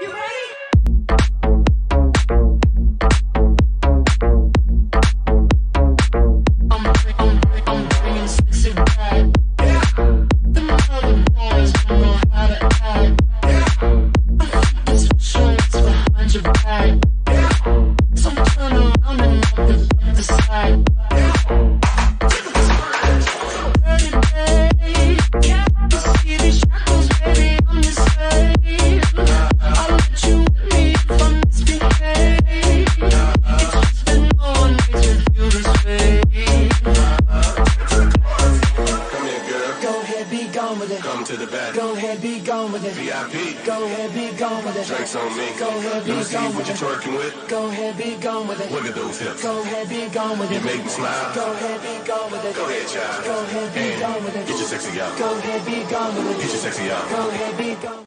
You ready? I'm bringing sexy back. Yeah. The other boys don't know how to act. Yeah. I'm special, it's behind your back. Yeah. So turn around and up the side. Yeah. Ready, babe. Yeah. You see these shackles, baby, I'm the same. I'll let you with me if I misbehave. It's just that no one makes me feel this way. Go ahead, be gone with it. Come to the back. Go ahead, be gone with it. VIP. Go ahead, be gone with it. Drinks on me. Go ahead, be Let me see gone what with you're it. twerking with. Go ahead, be gone with it. Look at those hips. Go ahead, be gone with it. You make me smile. Go ahead, be gone with it. Go ahead, child. Go ahead, be gone with it. Get your sexy out. Go ahead, be gone with it. Get your sexy out. Go ahead, be gone.